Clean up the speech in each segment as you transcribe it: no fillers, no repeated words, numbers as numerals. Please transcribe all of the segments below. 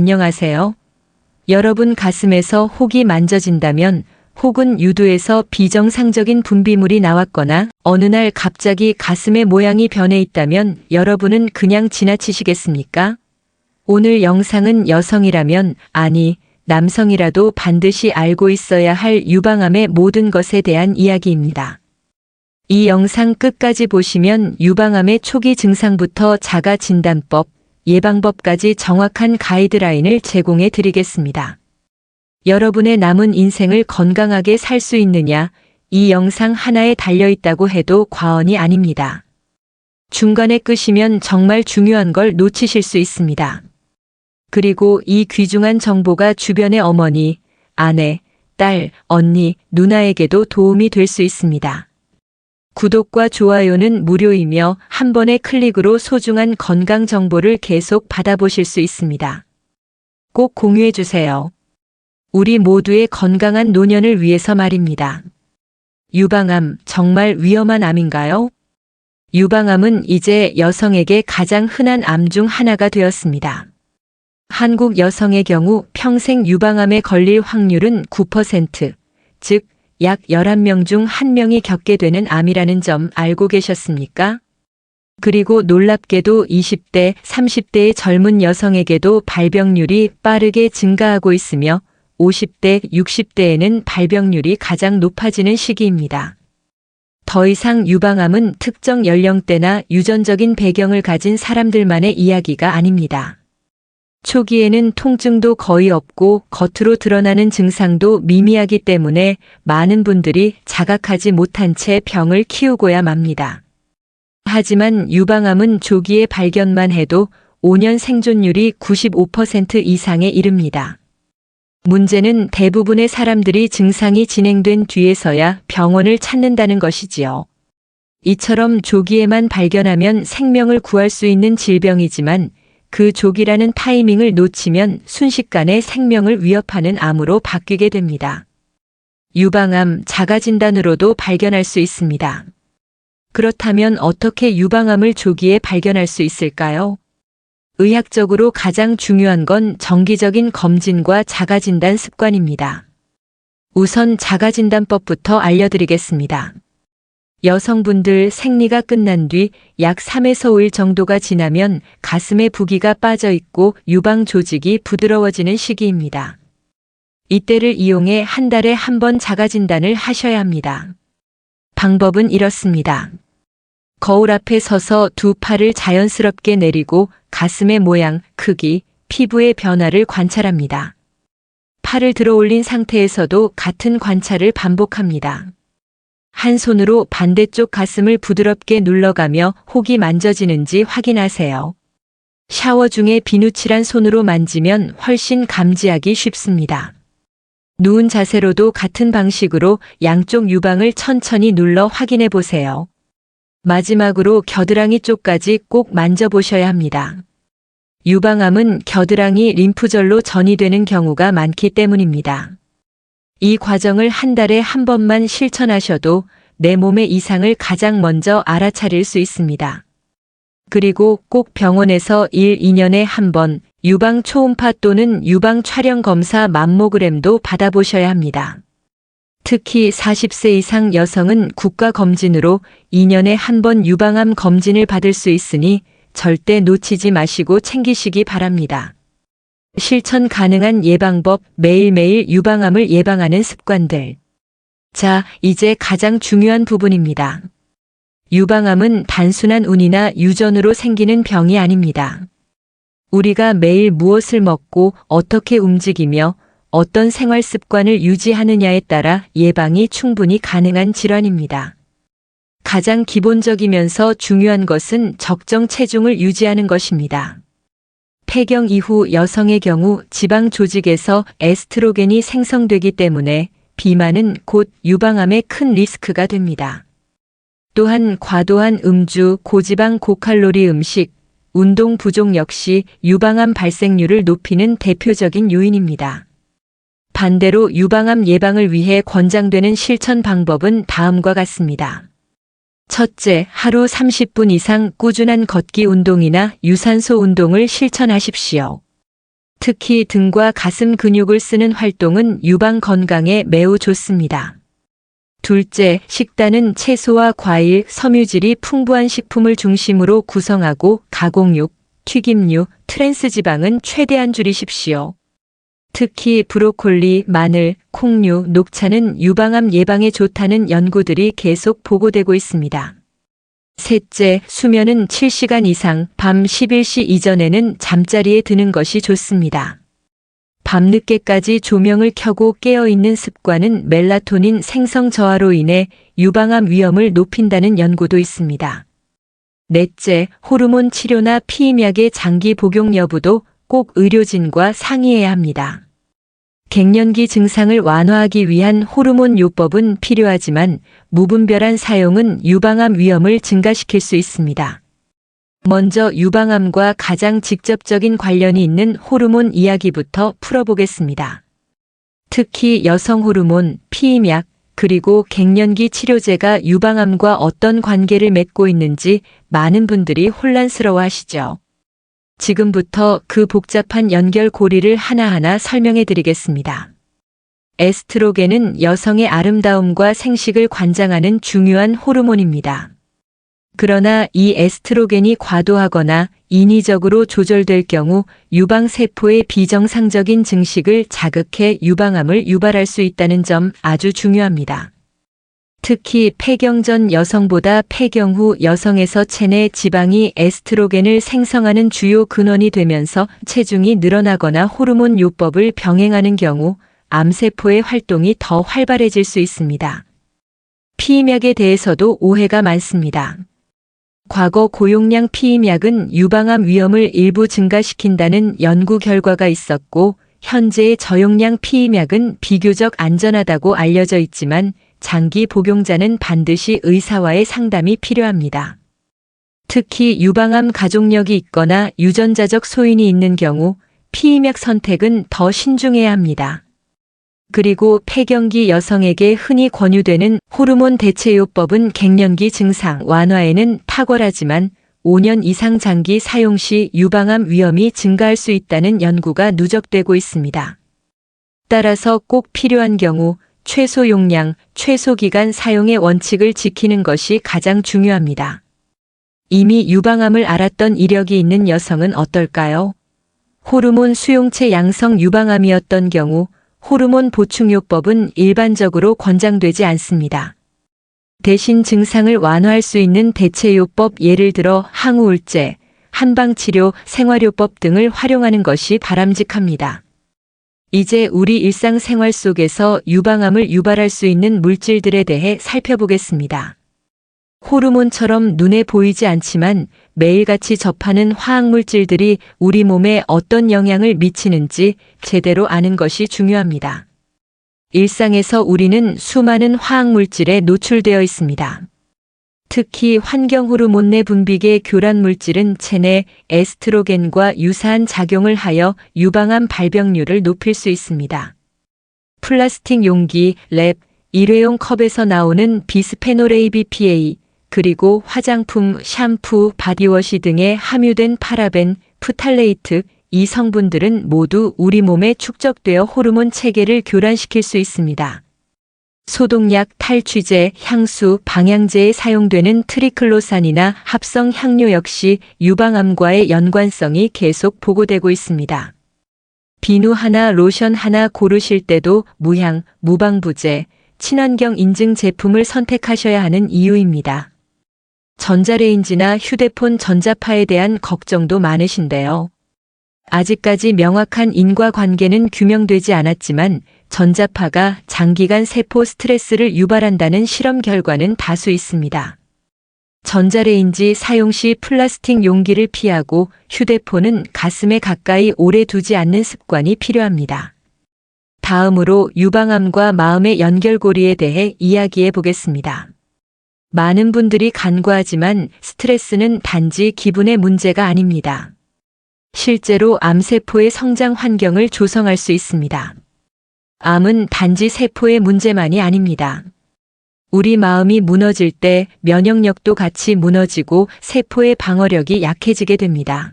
안녕하세요. 여러분 가슴에서 혹이 만져진다면 혹은 유두에서 비정상적인 분비물이 나왔거나 어느 날 갑자기 가슴의 모양이 변해 있다면 여러분은 그냥 지나치시겠습니까? 오늘 영상은 여성이라면, 아니, 남성이라도 반드시 알고 있어야 할 유방암의 모든 것에 대한 이야기입니다. 이 영상 끝까지 보시면 유방암의 초기 증상부터 자가 진단법, 예방법까지 정확한 가이드라인을 제공해 드리겠습니다. 여러분의 남은 인생을 건강하게 살 수 있느냐, 이 영상 하나에 달려있다고 해도 과언이 아닙니다. 중간에 끄시면 정말 중요한 걸 놓치실 수 있습니다. 그리고 이 귀중한 정보가 주변의 어머니, 아내, 딸, 언니, 누나에게도 도움이 될 수 있습니다. 구독과 좋아요는 무료이며 한 번의 클릭으로 소중한 건강 정보를 계속 받아보실 수 있습니다. 꼭 공유해 주세요. 우리 모두의 건강한 노년을 위해서 말입니다. 유방암 정말 위험한 암인가요? 유방암은 이제 여성에게 가장 흔한 암 중 하나가 되었습니다. 한국 여성의 경우 평생 유방암에 걸릴 확률은 9%, 즉 약 11명 중 1명이 겪게 되는 암이라는 점 알고 계셨습니까? 그리고 놀랍게도 20대, 30대의 젊은 여성에게도 발병률이 빠르게 증가하고 있으며 50대, 60대에는 발병률이 가장 높아지는 시기입니다. 더 이상 유방암은 특정 연령대나 유전적인 배경을 가진 사람들만의 이야기가 아닙니다. 초기에는 통증도 거의 없고 겉으로 드러나는 증상도 미미하기 때문에 많은 분들이 자각하지 못한 채 병을 키우고야 맙니다. 하지만 유방암은 조기에 발견만 해도 5년 생존율이 95% 이상에 이릅니다. 문제는 대부분의 사람들이 증상이 진행된 뒤에서야 병원을 찾는다는 것이지요. 이처럼 조기에만 발견하면 생명을 구할 수 있는 질병이지만 그 조기라는 타이밍을 놓치면 순식간에 생명을 위협하는 암으로 바뀌게 됩니다. 유방암 자가진단으로도 발견할 수 있습니다. 그렇다면 어떻게 유방암을 조기에 발견할 수 있을까요? 의학적으로 가장 중요한 건 정기적인 검진과 자가진단 습관입니다. 우선 자가진단법부터 알려드리겠습니다. 여성분들 생리가 끝난 뒤 약 3에서 5일 정도가 지나면 가슴에 부기가 빠져 있고 유방 조직이 부드러워지는 시기입니다. 이때를 이용해 한 달에 한 번 자가진단을 하셔야 합니다. 방법은 이렇습니다. 거울 앞에 서서 두 팔을 자연스럽게 내리고 가슴의 모양, 크기, 피부의 변화를 관찰합니다. 팔을 들어 올린 상태에서도 같은 관찰을 반복합니다. 한 손으로 반대쪽 가슴을 부드럽게 눌러가며 혹이 만져지는지 확인하세요. 샤워 중에 비누칠한 손으로 만지면 훨씬 감지하기 쉽습니다. 누운 자세로도 같은 방식으로 양쪽 유방을 천천히 눌러 확인해 보세요. 마지막으로 겨드랑이 쪽까지 꼭 만져보셔야 합니다. 유방암은 겨드랑이 림프절로 전이되는 경우가 많기 때문입니다. 이 과정을 한 달에 한 번만 실천하셔도 내 몸의 이상을 가장 먼저 알아차릴 수 있습니다. 그리고 꼭 병원에서 1, 2년에 한 번 유방 초음파 또는 유방 촬영 검사 맘모그램도 받아보셔야 합니다. 특히 40세 이상 여성은 국가검진으로 2년에 한 번 유방암 검진을 받을 수 있으니 절대 놓치지 마시고 챙기시기 바랍니다. 실천 가능한 예방법, 매일매일 유방암을 예방하는 습관들. 자, 이제 가장 중요한 부분입니다. 유방암은 단순한 운이나 유전으로 생기는 병이 아닙니다. 우리가 매일 무엇을 먹고 어떻게 움직이며 어떤 생활 습관을 유지하느냐에 따라 예방이 충분히 가능한 질환입니다. 가장 기본적이면서 중요한 것은 적정 체중을 유지하는 것입니다. 폐경 이후 여성의 경우 지방 조직에서 에스트로겐이 생성되기 때문에 비만은 곧 유방암의 큰 리스크가 됩니다. 또한 과도한 음주, 고지방 고칼로리 음식, 운동 부족 역시 유방암 발생률을 높이는 대표적인 요인입니다. 반대로 유방암 예방을 위해 권장되는 실천 방법은 다음과 같습니다. 첫째, 하루 30분 이상 꾸준한 걷기 운동이나 유산소 운동을 실천하십시오. 특히 등과 가슴 근육을 쓰는 활동은 유방 건강에 매우 좋습니다. 둘째, 식단은 채소와 과일, 섬유질이 풍부한 식품을 중심으로 구성하고 가공육, 튀김류, 트랜스지방은 최대한 줄이십시오. 특히 브로콜리, 마늘, 콩류, 녹차는 유방암 예방에 좋다는 연구들이 계속 보고되고 있습니다. 셋째, 수면은 7시간 이상, 밤 11시 이전에는 잠자리에 드는 것이 좋습니다. 밤늦게까지 조명을 켜고 깨어있는 습관은 멜라토닌 생성 저하로 인해 유방암 위험을 높인다는 연구도 있습니다. 넷째, 호르몬 치료나 피임약의 장기 복용 여부도 꼭 의료진과 상의해야 합니다. 갱년기 증상을 완화하기 위한 호르몬 요법은 필요하지만 무분별한 사용은 유방암 위험을 증가시킬 수 있습니다. 먼저 유방암과 가장 직접적인 관련이 있는 호르몬 이야기부터 풀어보겠습니다. 특히 여성 호르몬, 피임약, 그리고 갱년기 치료제가 유방암과 어떤 관계를 맺고 있는지 많은 분들이 혼란스러워하시죠. 지금부터 그 복잡한 연결고리를 하나하나 설명해 드리겠습니다. 에스트로겐은 여성의 아름다움과 생식을 관장하는 중요한 호르몬입니다. 그러나 이 에스트로겐이 과도하거나 인위적으로 조절될 경우 유방세포의 비정상적인 증식을 자극해 유방암을 유발할 수 있다는 점 아주 중요합니다. 특히 폐경 전 여성보다 폐경 후 여성에서 체내 지방이 에스트로겐을 생성하는 주요 근원이 되면서 체중이 늘어나거나 호르몬 요법을 병행하는 경우 암세포의 활동이 더 활발해질 수 있습니다. 피임약에 대해서도 오해가 많습니다. 과거 고용량 피임약은 유방암 위험을 일부 증가시킨다는 연구 결과가 있었고, 현재의 저용량 피임약은 비교적 안전하다고 알려져 있지만 장기 복용자는 반드시 의사와의 상담이 필요합니다. 특히 유방암 가족력이 있거나 유전자적 소인이 있는 경우 피임약 선택은 더 신중해야 합니다. 그리고 폐경기 여성에게 흔히 권유되는 호르몬 대체요법은 갱년기 증상 완화에는 탁월하지만 5년 이상 장기 사용 시 유방암 위험이 증가할 수 있다는 연구가 누적되고 있습니다. 따라서 꼭 필요한 경우 최소 용량, 최소 기간 사용의 원칙을 지키는 것이 가장 중요합니다. 이미 유방암을 앓았던 이력이 있는 여성은 어떨까요? 호르몬 수용체 양성 유방암이었던 경우 호르몬 보충요법은 일반적으로 권장되지 않습니다. 대신 증상을 완화할 수 있는 대체요법, 예를 들어 항우울제, 한방치료, 생활요법 등을 활용하는 것이 바람직합니다. 이제 우리 일상생활 속에서 유방암을 유발할 수 있는 물질들에 대해 살펴보겠습니다. 호르몬처럼 눈에 보이지 않지만 매일같이 접하는 화학물질들이 우리 몸에 어떤 영향을 미치는지 제대로 아는 것이 중요합니다. 일상에서 우리는 수많은 화학물질에 노출되어 있습니다. 특히 환경호르몬 내 분비계 교란물질은 체내 에스트로겐과 유사한 작용을 하여 유방암 발병률을 높일 수 있습니다. 플라스틱 용기, 랩, 일회용 컵에서 나오는 비스페놀 A, BPA, 그리고 화장품, 샴푸, 바디워시 등에 함유된 파라벤, 프탈레이트, 이 성분들은 모두 우리 몸에 축적되어 호르몬 체계를 교란시킬 수 있습니다. 소독약, 탈취제, 향수, 방향제에 사용되는 트리클로산이나 합성 향료 역시 유방암과의 연관성이 계속 보고되고 있습니다. 비누 하나, 로션 하나 고르실 때도 무향, 무방부제, 친환경 인증 제품을 선택하셔야 하는 이유입니다. 전자레인지나 휴대폰 전자파에 대한 걱정도 많으신데요. 아직까지 명확한 인과관계는 규명되지 않았지만 전자파가 장기간 세포 스트레스를 유발한다는 실험 결과는 다수 있습니다. 전자레인지 사용 시 플라스틱 용기를 피하고 휴대폰은 가슴에 가까이 오래 두지 않는 습관이 필요합니다. 다음으로 유방암과 마음의 연결고리에 대해 이야기해 보겠습니다. 많은 분들이 간과하지만 스트레스는 단지 기분의 문제가 아닙니다. 실제로 암세포의 성장 환경을 조성할 수 있습니다. 암은 단지 세포의 문제만이 아닙니다. 우리 마음이 무너질 때 면역력도 같이 무너지고 세포의 방어력이 약해지게 됩니다.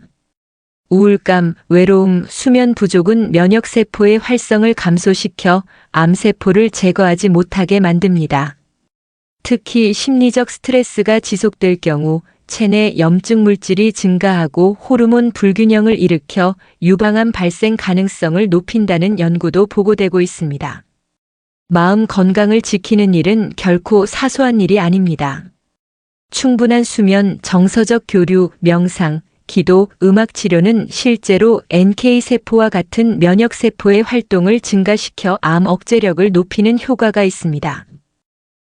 우울감, 외로움, 수면 부족은 면역세포의 활성을 감소시켜 암세포를 제거하지 못하게 만듭니다. 특히 심리적 스트레스가 지속될 경우 체내 염증 물질이 증가하고 호르몬 불균형을 일으켜 유방암 발생 가능성을 높인다는 연구도 보고되고 있습니다. 마음 건강을 지키는 일은 결코 사소한 일이 아닙니다. 충분한 수면, 정서적 교류, 명상, 기도, 음악 치료는 실제로 NK세포와 같은 면역세포의 활동을 증가시켜 암 억제력을 높이는 효과가 있습니다.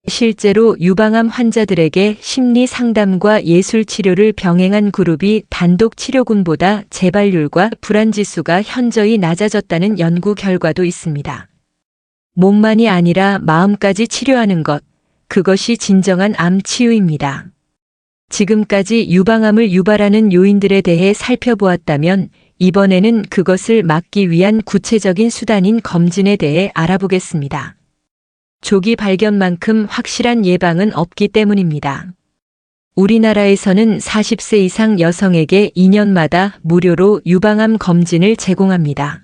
실제로 유방암 환자들에게 심리 상담과 예술 치료를 병행한 그룹이 단독 치료군보다 재발률과 불안지수가 현저히 낮아졌다는 연구 결과도 있습니다. 몸만이 아니라 마음까지 치료하는 것, 그것이 진정한 암 치유입니다. 지금까지 유방암을 유발하는 요인들에 대해 살펴보았다면 이번에는 그것을 막기 위한 구체적인 수단인 검진에 대해 알아보겠습니다. 조기 발견만큼 확실한 예방은 없기 때문입니다. 우리나라에서는 40세 이상 여성에게 2년마다 무료로 유방암 검진을 제공합니다.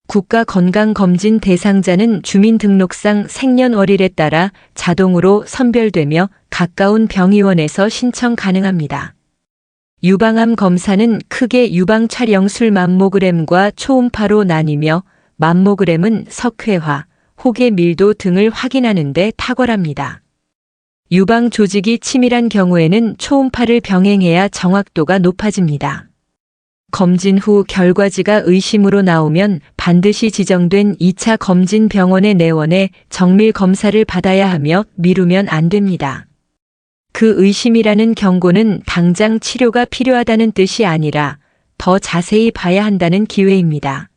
국가건강검진 대상자는 주민등록상 생년월일에 따라 자동으로 선별되며 가까운 병의원에서 신청 가능합니다. 유방암 검사는 크게 유방 촬영술 맘모그램과 초음파로 나뉘며 맘모그램은 석회화, 혹의 밀도 등을 확인하는 데 탁월합니다. 유방 조직이 치밀한 경우에는 초음파를 병행해야 정확도가 높아집니다. 검진 후 결과지가 의심으로 나오면 반드시 지정된 2차 검진 병원에 내원해 정밀 검사를 받아야 하며 미루면 안 됩니다. 그 의심이라는 경고는 당장 치료가 필요하다는 뜻이 아니라 더 자세히 봐야 한다는 기회입니다.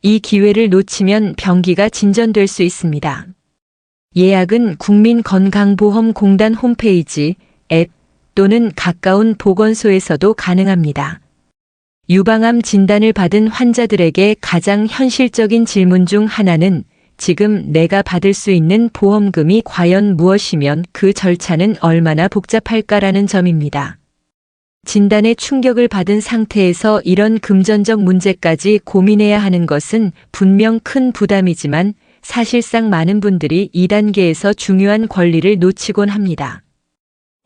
이 기회를 놓치면 병기가 진전될 수 있습니다. 예약은 국민건강보험공단 홈페이지, 앱 또는 가까운 보건소에서도 가능합니다. 유방암 진단을 받은 환자들에게 가장 현실적인 질문 중 하나는 지금 내가 받을 수 있는 보험금이 과연 무엇이면 그 절차는 얼마나 복잡할까라는 점입니다. 진단에 충격을 받은 상태에서 이런 금전적 문제까지 고민해야 하는 것은 분명 큰 부담이지만 사실상 많은 분들이 2단계에서 중요한 권리를 놓치곤 합니다.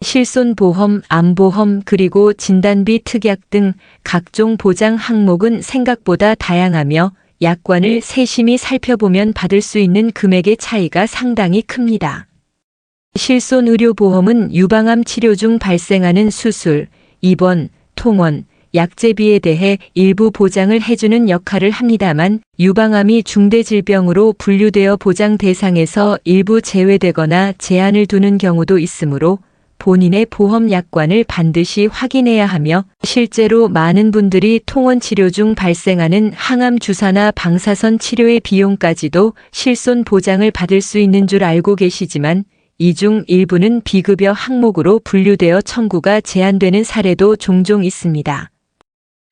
실손보험, 암보험 그리고 진단비 특약 등 각종 보장 항목은 생각보다 다양하며 약관을 세심히 살펴보면 받을 수 있는 금액의 차이가 상당히 큽니다. 실손의료보험은 유방암 치료 중 발생하는 수술, 입원, 통원, 약제비에 대해 일부 보장을 해주는 역할을 합니다만 유방암이 중대질병으로 분류되어 보장 대상에서 일부 제외되거나 제한을 두는 경우도 있으므로 본인의 보험 약관을 반드시 확인해야 하며 실제로 많은 분들이 통원 치료 중 발생하는 항암 주사나 방사선 치료의 비용까지도 실손 보장을 받을 수 있는 줄 알고 계시지만 이 중 일부는 비급여 항목으로 분류되어 청구가 제한되는 사례도 종종 있습니다.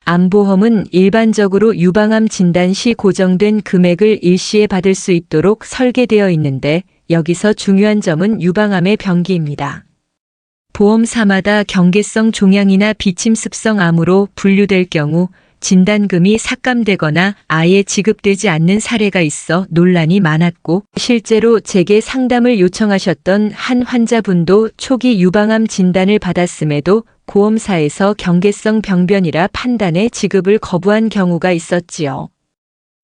암보험은 일반적으로 유방암 진단 시 고정된 금액을 일시에 받을 수 있도록 설계되어 있는데 여기서 중요한 점은 유방암의 병기입니다. 보험사마다 경계성 종양이나 비침습성 암으로 분류될 경우 진단금이 삭감되거나 아예 지급되지 않는 사례가 있어 논란이 많았고 실제로 제게 상담을 요청하셨던 한 환자분도 초기 유방암 진단을 받았음에도 보험사에서 경계성 병변이라 판단해 지급을 거부한 경우가 있었지요.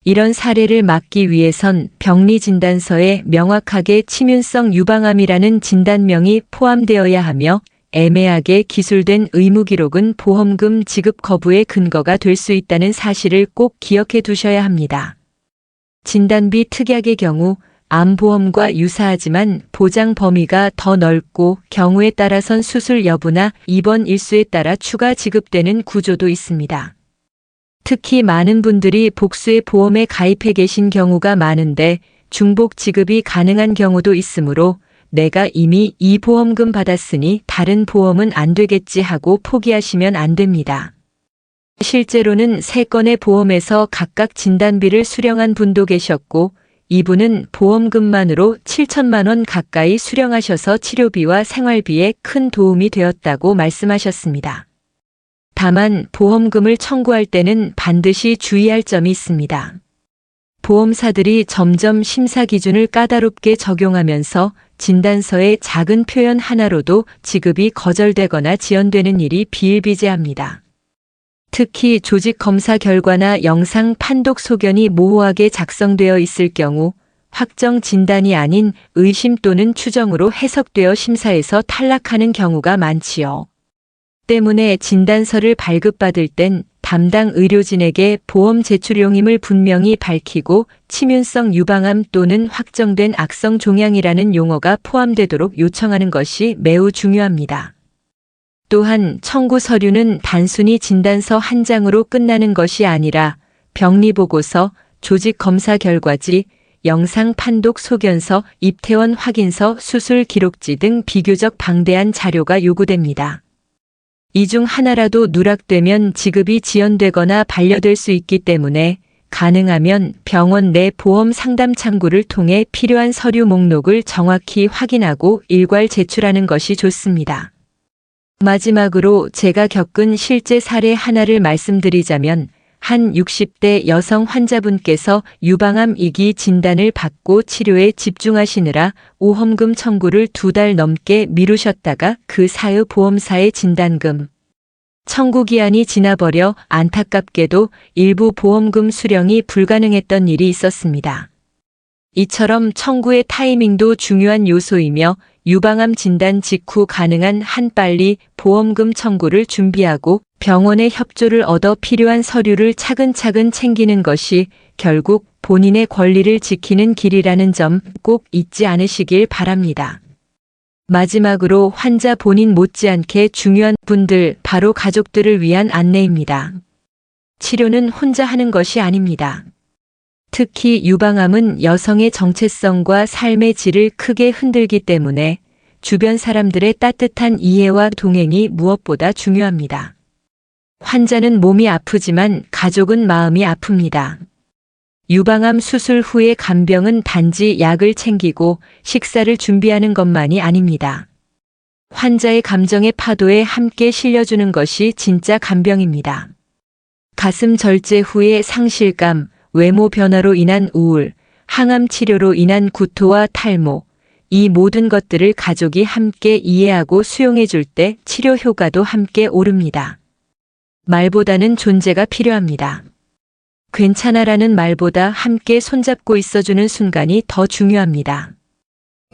이런 사례를 막기 위해선 병리진단서에 명확하게 침윤성 유방암이라는 진단명이 포함되어야 하며 애매하게 기술된 의무기록은 보험금 지급 거부의 근거가 될 수 있다는 사실을 꼭 기억해 두셔야 합니다. 진단비 특약의 경우 암보험과 유사하지만 보장 범위가 더 넓고 경우에 따라선 수술 여부나 입원 일수에 따라 추가 지급되는 구조도 있습니다. 특히 많은 분들이 복수의 보험에 가입해 계신 경우가 많은데 중복 지급이 가능한 경우도 있으므로 내가 이미 이 보험금 받았으니 다른 보험은 안 되겠지 하고 포기하시면 안 됩니다. 실제로는 3건의 보험에서 각각 진단비를 수령한 분도 계셨고 이분은 보험금만으로 7천만 원 가까이 수령하셔서 치료비와 생활비에 큰 도움이 되었다고 말씀하셨습니다. 다만 보험금을 청구할 때는 반드시 주의할 점이 있습니다. 보험사들이 점점 심사 기준을 까다롭게 적용하면서 진단서의 작은 표현 하나로도 지급이 거절되거나 지연되는 일이 비일비재합니다. 특히 조직 검사 결과나 영상 판독 소견이 모호하게 작성되어 있을 경우 확정 진단이 아닌 의심 또는 추정으로 해석되어 심사에서 탈락하는 경우가 많지요. 때문에 진단서를 발급받을 땐 담당 의료진에게 보험 제출용임을 분명히 밝히고 치명성 유방암 또는 확정된 악성 종양이라는 용어가 포함되도록 요청하는 것이 매우 중요합니다. 또한 청구 서류는 단순히 진단서 한 장으로 끝나는 것이 아니라 병리보고서, 조직검사 결과지, 영상 판독 소견서, 입퇴원 확인서, 수술 기록지 등 비교적 방대한 자료가 요구됩니다. 이 중 하나라도 누락되면 지급이 지연되거나 반려될 수 있기 때문에 가능하면 병원 내 보험 상담 창구를 통해 필요한 서류 목록을 정확히 확인하고 일괄 제출하는 것이 좋습니다. 마지막으로 제가 겪은 실제 사례 하나를 말씀드리자면 한 60대 여성 환자분께서 유방암 2기 진단을 받고 치료에 집중하시느라 보험금 청구를 2달 넘게 미루셨다가 그 사유 보험사의 진단금 청구 기한이 지나버려 안타깝게도 일부 보험금 수령이 불가능했던 일이 있었습니다. 이처럼 청구의 타이밍도 중요한 요소이며 유방암 진단 직후 가능한 한 빨리 보험금 청구를 준비하고 병원의 협조를 얻어 필요한 서류를 차근차근 챙기는 것이 결국 본인의 권리를 지키는 길이라는 점 꼭 잊지 않으시길 바랍니다. 마지막으로 환자 본인 못지않게 중요한 분들, 바로 가족들을 위한 안내입니다. 치료는 혼자 하는 것이 아닙니다. 특히 유방암은 여성의 정체성과 삶의 질을 크게 흔들기 때문에 주변 사람들의 따뜻한 이해와 동행이 무엇보다 중요합니다. 환자는 몸이 아프지만 가족은 마음이 아픕니다. 유방암 수술 후의 간병은 단지 약을 챙기고 식사를 준비하는 것만이 아닙니다. 환자의 감정의 파도에 함께 실려주는 것이 진짜 간병입니다. 가슴 절제 후의 상실감, 외모 변화로 인한 우울, 항암 치료로 인한 구토와 탈모, 이 모든 것들을 가족이 함께 이해하고 수용해 줄 때 치료 효과도 함께 오릅니다. 말보다는 존재가 필요합니다. 괜찮아라는 말보다 함께 손잡고 있어주는 순간이 더 중요합니다.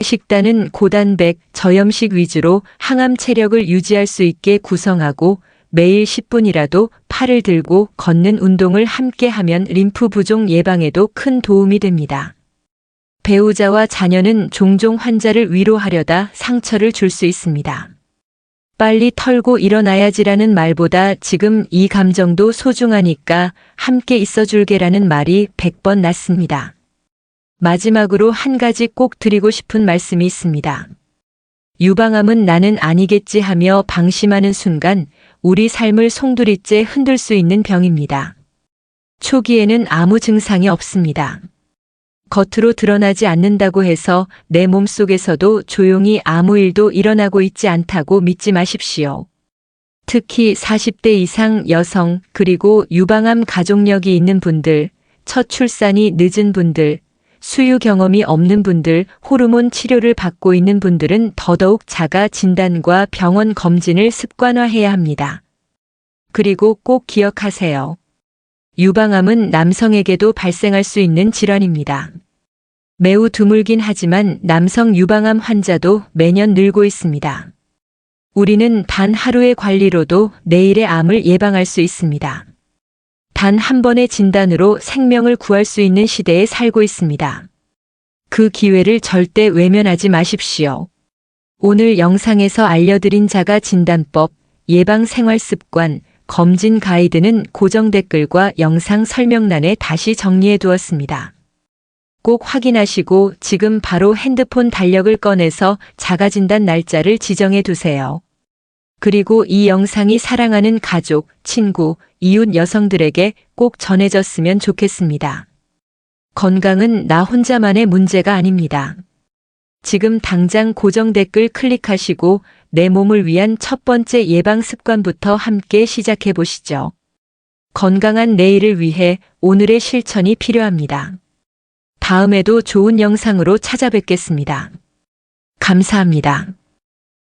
식단은 고단백, 저염식 위주로 항암 체력을 유지할 수 있게 구성하고 매일 10분이라도 팔을 들고 걷는 운동을 함께 하면 림프 부종 예방에도 큰 도움이 됩니다. 배우자와 자녀는 종종 환자를 위로하려다 상처를 줄 수 있습니다. 빨리 털고 일어나야지라는 말보다 지금 이 감정도 소중하니까 함께 있어줄게라는 말이 100번 낫습니다. 마지막으로 한 가지 꼭 드리고 싶은 말씀이 있습니다. 유방암은 나는 아니겠지 하며 방심하는 순간 우리 삶을 송두리째 흔들 수 있는 병입니다. 초기에는 아무 증상이 없습니다. 겉으로 드러나지 않는다고 해서 내 몸속에서도 조용히 아무 일도 일어나고 있지 않다고 믿지 마십시오. 특히 40대 이상 여성, 그리고 유방암 가족력이 있는 분들, 첫 출산이 늦은 분들, 수유 경험이 없는 분들, 호르몬 치료를 받고 있는 분들은 더더욱 자가 진단과 병원 검진을 습관화해야 합니다. 그리고 꼭 기억하세요. 유방암은 남성에게도 발생할 수 있는 질환입니다. 매우 드물긴 하지만 남성 유방암 환자도 매년 늘고 있습니다. 우리는 단 하루의 관리로도 내일의 암을 예방할 수 있습니다. 단 한 번의 진단으로 생명을 구할 수 있는 시대에 살고 있습니다. 그 기회를 절대 외면하지 마십시오. 오늘 영상에서 알려드린 자가 진단법, 예방 생활 습관, 검진 가이드는 고정 댓글과 영상 설명란에 다시 정리해 두었습니다. 꼭 확인하시고 지금 바로 핸드폰 달력을 꺼내서 자가진단 날짜를 지정해 두세요. 그리고 이 영상이 사랑하는 가족, 친구, 이웃 여성들에게 꼭 전해졌으면 좋겠습니다. 건강은 나 혼자만의 문제가 아닙니다. 지금 당장 고정 댓글 클릭하시고 내 몸을 위한 첫 번째 예방 습관부터 함께 시작해 보시죠. 건강한 내일을 위해 오늘의 실천이 필요합니다. 다음에도 좋은 영상으로 찾아뵙겠습니다. 감사합니다.